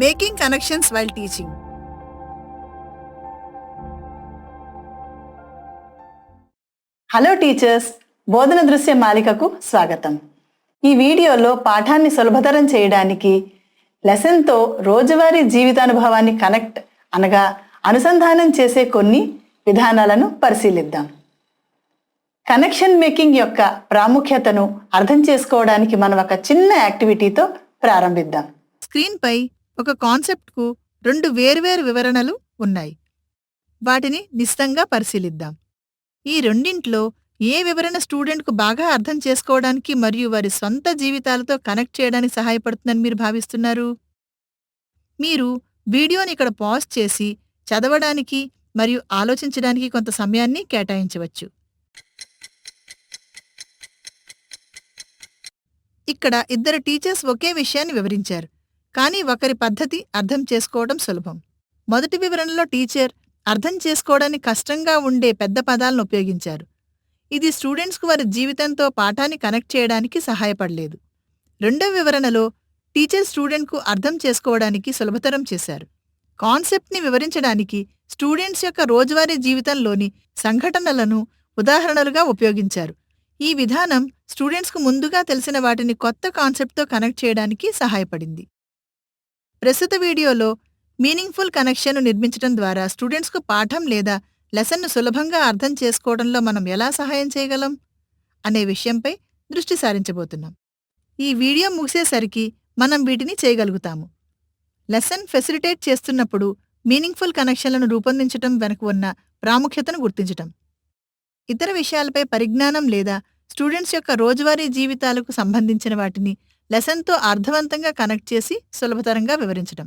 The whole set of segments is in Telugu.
Making connections while teaching. Hello teachers, బోధన దృశ్య మాలికకు స్వాగతం. ఈ వీడియోలో పాఠాన్ని సులభతరం చేయడానికి లెసన్తో రోజువారీ జీవితానుభవాన్ని అనుసంధానం చేసే కొన్ని విధానాలను పరిశీలిద్దాం. కనెక్షన్ మేకింగ్ యొక్క ప్రాముఖ్యతను అర్థం చేసుకోవడానికి మనం ఒక చిన్న యాక్టివిటీతో ప్రారంభిద్దాం. స్క్రీన్పై ఒక కాన్సెప్ట్కు 2 వేర్వేరు వివరణలు ఉన్నాయి. వాటిని నిశితంగా పరిశీలిద్దాం. ఈ రెండింట్లో ఏ వివరణ స్టూడెంట్కు బాగా అర్థం చేసుకోవడానికి మరియు వారి సొంత జీవితాలతో కనెక్ట్ చేయడానికి సహాయపడుతుందని మీరు భావిస్తున్నారు? మీరు వీడియోని ఇక్కడ పాజ్ చేసి చదవడానికి మరియు ఆలోచించడానికి కొంత సమయాన్ని కేటాయించవచ్చు. ఇక్కడ 2 టీచర్స్ ఒకే విషయాన్ని వివరించారు, కానీ ఒకరి పద్ధతి అర్థం చేసుకోవడం సులభం. మొదటి వివరణలో టీచర్ అర్థం చేసుకోవడానికి కష్టంగా ఉండే పెద్ద పదాలను ఉపయోగించారు. ఇది స్టూడెంట్స్కు వారి జీవితంతో పాఠాన్ని కనెక్ట్ చేయడానికి సహాయపడలేదు. రెండవ వివరణలో టీచర్ స్టూడెంట్కు అర్థం చేసుకోవడానికి సులభతరం చేశారు. కాన్సెప్ట్ని వివరించడానికి స్టూడెంట్స్ యొక్క రోజువారీ జీవితంలోని సంఘటనలను ఉదాహరణలుగా ఉపయోగించారు. ఈ విధానం స్టూడెంట్స్కు ముందుగా తెలిసిన వాటిని కొత్త కాన్సెప్ట్తో కనెక్ట్ చేయడానికి సహాయపడింది. ప్రస్తుత వీడియోలో మీనింగ్ఫుల్ కనెక్షన్ను నిర్మించడం ద్వారా స్టూడెంట్స్కు పాఠం లేదా లెసన్ను సులభంగా అర్థం చేసుకోవడంలో మనం ఎలా సహాయం చేయగలం అనే విషయంపై దృష్టి సారించబోతున్నాం. ఈ వీడియో ముగిసేసరికి మనం వీటిని చేయగలుగుతాము. లెసన్ ఫెసిలిటేట్ చేస్తున్నప్పుడు మీనింగ్ఫుల్ కనెక్షన్లను రూపొందించడం వెనుక ఉన్న ప్రాముఖ్యతను గుర్తించటం, ఇతర విషయాలపై పరిజ్ఞానం లేదా స్టూడెంట్స్ యొక్క రోజువారీ జీవితాలకు సంబంధించిన వాటిని లెసన్తో అర్థవంతంగా కనెక్ట్ చేసి సులభతరంగా వివరించడం.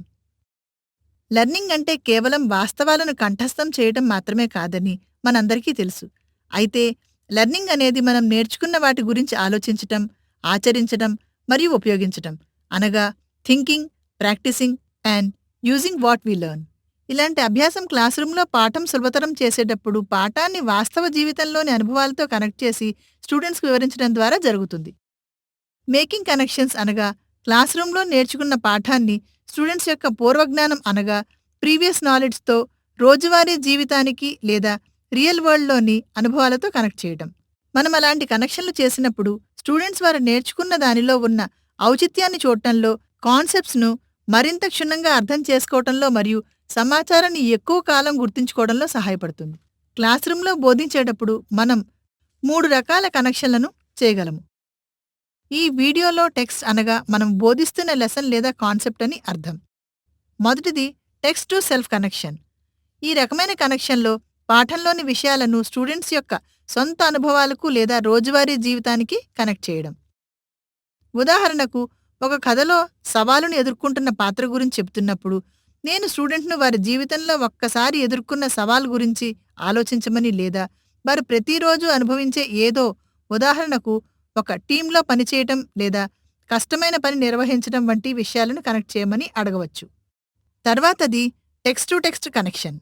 లెర్నింగ్ అంటే కేవలం వాస్తవాలను కంఠస్థం చేయడం మాత్రమే కాదని మనందరికీ తెలుసు. అయితే లెర్నింగ్ అనేది మనం నేర్చుకున్న వాటి గురించి ఆలోచించటం, ఆచరించడం మరియు ఉపయోగించటం, అనగా thinking, practising and using what we learn. ఇలాంటి అభ్యాసం క్లాస్ రూమ్లో పాఠం సులభతరం చేసేటప్పుడు పాఠాన్ని వాస్తవ జీవితంలోని అనుభవాలతో కనెక్ట్ చేసి స్టూడెంట్స్కు వివరించడం ద్వారా జరుగుతుంది. మేకింగ్ కనెక్షన్స్ అనగా క్లాస్ రూమ్లో నేర్చుకున్న పాఠాన్ని స్టూడెంట్స్ యొక్క పూర్వజ్ఞానం అనగా ప్రీవియస్ నాలెడ్జ్తో రోజువారీ జీవితానికి లేదా రియల్ వరల్డ్లోని అనుభవాలతో కనెక్ట్ చేయడం. మనం అలాంటి కనెక్షన్లు చేసినప్పుడు స్టూడెంట్స్ వారు నేర్చుకున్న దానిలో ఉన్న ఔచిత్యాన్ని చూడటంలో, కాన్సెప్ట్స్ను మరింత క్షుణ్ణంగా అర్థం చేసుకోవటంలో మరియు సమాచారాన్ని ఎక్కువ కాలం గుర్తుంచుకోవడంలో సహాయపడుతుంది. క్లాస్ రూమ్లో బోధించేటప్పుడు మనం 3 రకాల కనెక్షన్లను చేయగలము. ఈ వీడియోలో టెక్స్ట్ అనగా మనం బోధిస్తున్న లెసన్ లేదా కాన్సెప్ట్ అని అర్థం. మొదటిది టెక్స్ట్ టు సెల్ఫ్ కనెక్షన్. ఈ రకమైన కనెక్షన్లో పాఠంలోని విషయాలను స్టూడెంట్స్ యొక్క సొంత అనుభవాలకు లేదా రోజువారీ జీవితానికి కనెక్ట్ చేయడం. ఉదాహరణకు, ఒక కథలో సవాలును ఎదుర్కొంటున్న పాత్ర గురించి చెబుతున్నప్పుడు నేను స్టూడెంట్ను వారి జీవితంలో ఒక్కసారి ఎదుర్కొన్న సవాల్ గురించి ఆలోచించమని లేదా వారు ప్రతిరోజు అనుభవించే ఏదో, ఉదాహరణకు ఒక టీంలో పనిచేయటం లేదా కష్టమైన పని నిర్వహించడం వంటి విషయాలను కనెక్ట్ చేయమని అడగవచ్చు. తర్వాతది టెక్స్ట్ టు టెక్స్ట్ కనెక్షన్,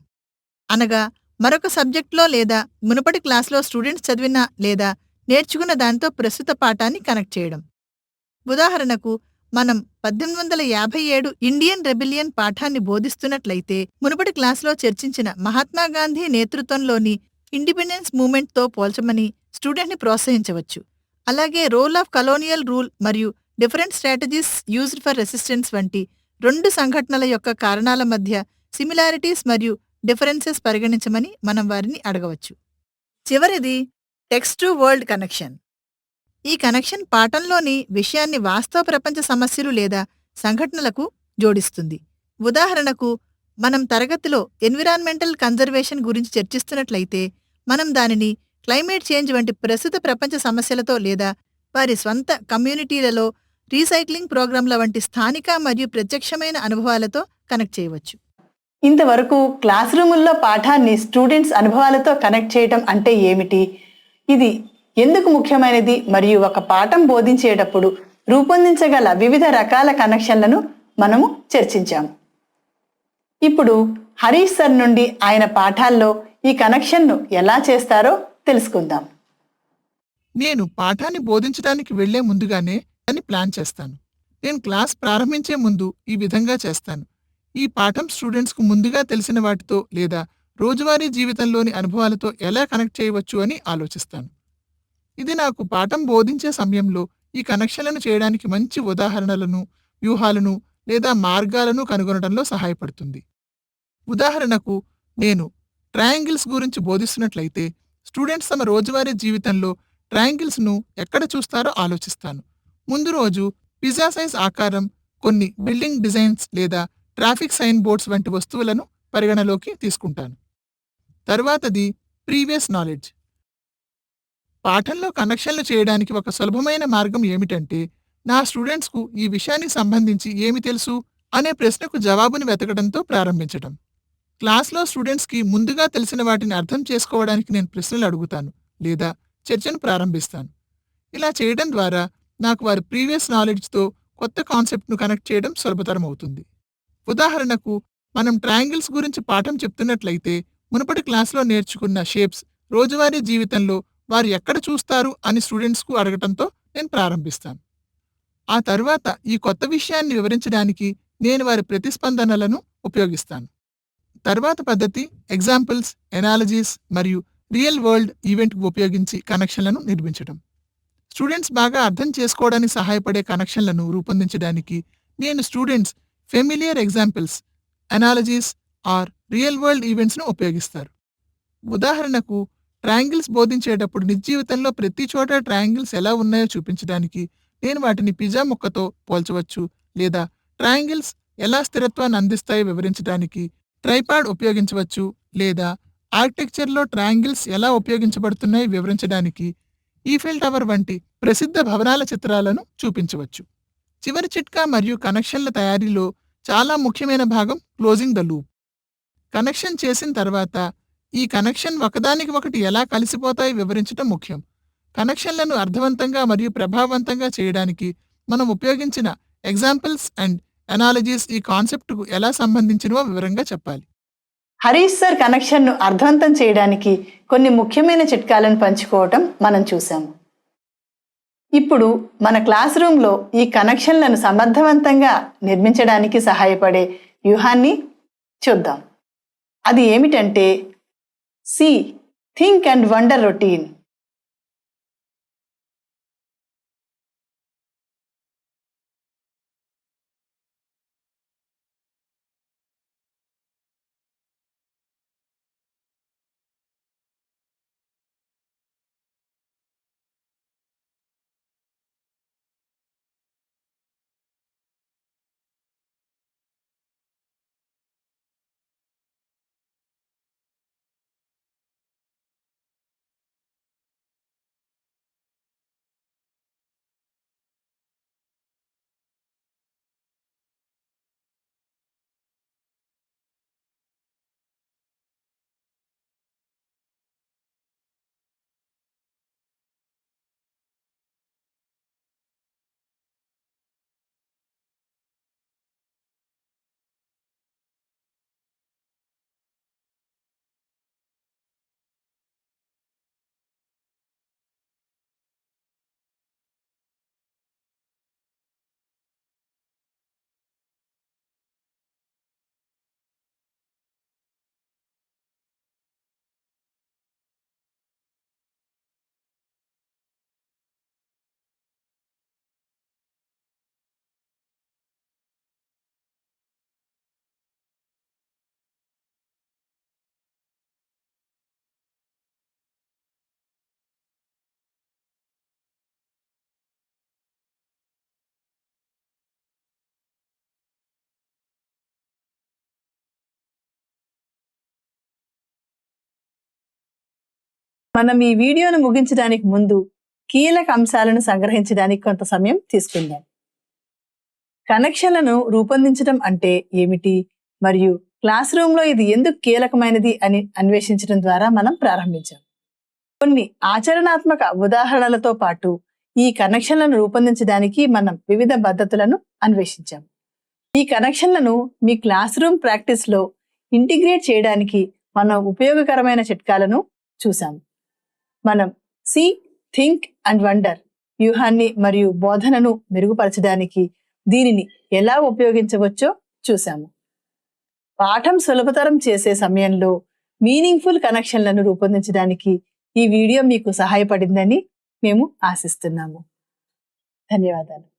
అనగా మరొక సబ్జెక్ట్లో లేదా మునుపటి క్లాస్లో స్టూడెంట్స్ చదివిన లేదా నేర్చుకున్న దానితో ప్రస్తుత పాఠాన్ని కనెక్ట్ చేయడం. ఉదాహరణకు, మనం 1857 ఇండియన్ రెబిలియన్ పాఠాన్ని బోధిస్తున్నట్లయితే మునుపటి క్లాస్లో చర్చించిన మహాత్మాగాంధీ నేతృత్వంలోని ఇండిపెండెన్స్ మూవ్మెంట్తో పోల్చమని స్టూడెంట్ని ప్రోత్సహించవచ్చు. అలాగే రోల్ ఆఫ్ కలోనియల్ రూల్ మరియు different strategies used for resistance వంటి 2 సంఘటనల యొక్క కారణాల మధ్య సిమిలారిటీస్ మరియు డిఫరెన్సెస్ పరిగణించమని మనం వారిని అడగవచ్చు. చివరిది టెక్స్ట్ టు వరల్డ్ కనెక్షన్. ఈ కనెక్షన్ పాఠంలోని విషయాన్ని వాస్తవ ప్రపంచ సమస్యలు లేదా సంఘటనలకు జోడిస్తుంది. ఉదాహరణకు, మనం తరగతిలో ఎన్విరాన్మెంటల్ కన్జర్వేషన్ గురించి చర్చిస్తున్నట్లయితే మనం దానిని క్లైమేట్ చేంజ్ వంటి ప్రస్తుత ప్రపంచ సమస్యలతో లేదా వారి స్వంత కమ్యూనిటీలలో రీసైక్లింగ్ ప్రోగ్రాంల వంటి స్థానిక మరియు ప్రత్యక్షమైన అనుభవాలతో కనెక్ట్ చేయవచ్చు. ఇంతవరకు క్లాస్ రూముల్లో పాఠాన్ని స్టూడెంట్స్ అనుభవాలతో కనెక్ట్ చేయటం అంటే ఏమిటి, ఇది ఎందుకు ముఖ్యమైనది మరియు ఒక పాఠం బోధించేటప్పుడు రూపొందించగల వివిధ రకాల కనెక్షన్లను మనము చర్చించాము. ఇప్పుడు హరీష్ సార్ నుండి ఆయన పాఠాల్లో ఈ కనెక్షన్ను ఎలా చేస్తారో తెలుసుకుందాం. నేను పాఠాన్ని బోధించడానికి వెళ్లే ముందుగానే అని ప్లాన్ చేస్తాను. నేను క్లాస్ ప్రారంభించే ముందు ఈ విధంగా చేస్తాను. ఈ పాఠం స్టూడెంట్స్కు ముందుగా తెలిసిన వాటితో లేదా రోజువారీ జీవితంలోని అనుభవాలతో ఎలా కనెక్ట్ చేయవచ్చు అని ఆలోచిస్తాను. ఇది నాకు పాఠం బోధించే సమయంలో ఈ కనెక్షన్లను చేయడానికి మంచి ఉదాహరణలను, వ్యూహాలను లేదా మార్గాలను కనుగొనడంలో సహాయపడుతుంది. ఉదాహరణకు, నేను ట్రయాంగిల్స్ గురించి బోధిస్తున్నట్లయితే స్టూడెంట్స్ తమ రోజువారీ జీవితంలో ట్రయాంగిల్స్ను ఎక్కడ చూస్తారో ఆలోచిస్తాను. ముందు రోజు పిజ్జా సైజ్ ఆకారం, కొన్ని బిల్డింగ్ డిజైన్స్ లేదా ట్రాఫిక్ సైన్ బోర్డ్స్ వంటి వస్తువులను పరిగణలోకి తీసుకుంటాను. తరువాతది ప్రీవియస్ నాలెడ్జ్. పాఠంలో కనెక్షన్లు చేయడానికి ఒక సులభమైన మార్గం ఏమిటంటే, నా స్టూడెంట్స్కు ఈ విషయానికి సంబంధించి ఏమి తెలుసు అనే ప్రశ్నకు జవాబుని వెతకడంతో ప్రారంభించడం. క్లాస్లో స్టూడెంట్స్కి ముందుగా తెలిసిన వాటిని అర్థం చేసుకోవడానికి నేను ప్రశ్నలు అడుగుతాను లేదా చర్చను ప్రారంభిస్తాను. ఇలా చేయడం ద్వారా నాకు వారి ప్రీవియస్ నాలెడ్జ్తో కొత్త కాన్సెప్ట్ను కనెక్ట్ చేయడం సులభతరం అవుతుంది. ఉదాహరణకు, మనం ట్రయాంగిల్స్ గురించి పాఠం చెప్తున్నట్లయితే మునుపటి క్లాస్లో నేర్చుకున్న షేప్స్ రోజువారీ జీవితంలో వారు ఎక్కడ చూస్తారు అని స్టూడెంట్స్కు అడగటంతో నేను ప్రారంభిస్తాను. ఆ తర్వాత ఈ కొత్త విషయాన్ని వివరించడానికి నేను వారి ప్రతిస్పందనలను ఉపయోగిస్తాను. తర్వాత పద్ధతి ఎగ్జాంపుల్స్, ఎనాలజీస్ మరియు రియల్ వరల్డ్ ఈవెంట్కు ఉపయోగించి కనెక్షన్లను నిర్మించడం. స్టూడెంట్స్ బాగా అర్థం చేసుకోవడానికి సహాయపడే కనెక్షన్లను రూపొందించడానికి నేను students familiar examples, analogies or real world ఈవెంట్స్ను ఉపయోగిస్తారు. ఉదాహరణకు, ట్రయాంగిల్స్ బోధించేటప్పుడు నిజ జీవితంలో ప్రతి చోట ట్రయాంగిల్స్ ఎలా ఉన్నాయో చూపించడానికి నేను వాటిని పిజ్జా ముక్కతో పోల్చవచ్చు, లేదా ట్రయాంగిల్స్ ఎలా స్థిరత్వాన్ని అందిస్తాయో వివరించడానికి ట్రైపాడ్ ఉపయోగించవచ్చు, లేదా ఆర్కిటెక్చర్లో ట్రయాంగిల్స్ ఎలా ఉపయోగించబడుతున్నాయో వివరించడానికి ఈఫెల్ టవర్ వంటి ప్రసిద్ధ భవనాల చిత్రాలను చూపించవచ్చు. చివరి చిట్కా మరియు కనెక్షన్ల తయారీలో చాలా ముఖ్యమైన భాగం క్లోజింగ్ ద లూప్. కనెక్షన్ చేసిన తర్వాత ఈ కనెక్షన్ ఒకదానికి ఒకటి ఎలా కలిసిపోతాయో వివరించడం ముఖ్యం. కనెక్షన్లను అర్థవంతంగా మరియు ప్రభావవంతంగా చేయడానికి మనం ఉపయోగించిన ఎగ్జాంపుల్స్ అండ్ అనాలజీస్ ఈ కాన్సెప్ట్కు ఎలా సంబంధించినవో వివరంగా చెప్పాలి. హరీష్ సార్ కనెక్షన్ను అర్థవంతం చేయడానికి కొన్ని ముఖ్యమైన చిట్కాలను పంచుకోవటం మనం చూసాము. ఇప్పుడు మన క్లాస్ రూమ్లో ఈ కనెక్షన్లను సమర్థవంతంగా నిర్మించడానికి సహాయపడే వ్యూహాన్ని చూద్దాం. అది ఏమిటంటే see think and wonder routine. మనం ఈ వీడియోను ముగించడానికి ముందు కీలక అంశాలను సంగ్రహించడానికి కొంత సమయం తీసుకుందాం. కనెక్షన్లను రూపొందించడం అంటే ఏమిటి మరియు క్లాస్ రూమ్లో ఇది ఎందుకు కీలకమైనది అని అన్వేషించడం ద్వారా మనం ప్రారంభించాం. కొన్ని ఆచరణాత్మక ఉదాహరణలతో పాటు ఈ కనెక్షన్లను రూపొందించడానికి మనం వివిధ పద్ధతులను అన్వేషించాం. ఈ కనెక్షన్లను మీ క్లాస్ రూమ్ ప్రాక్టీస్లో ఇంటిగ్రేట్ చేయడానికి మనం ఉపయోగకరమైన చిట్కాలను చూసాము. మనం సి థింక్ అండ్ వండర్ వ్యూహాన్ని మరియు బోధనను మెరుగుపరచడానికి దీనిని ఎలా ఉపయోగించవచ్చో చూసాము. పాఠం సులభతరం చేసే సమయంలో మీనింగ్ఫుల్ కనెక్షన్లను రూపొందించడానికి ఈ వీడియో మీకు సహాయపడిందని మేము ఆశిస్తున్నాము. ధన్యవాదాలు.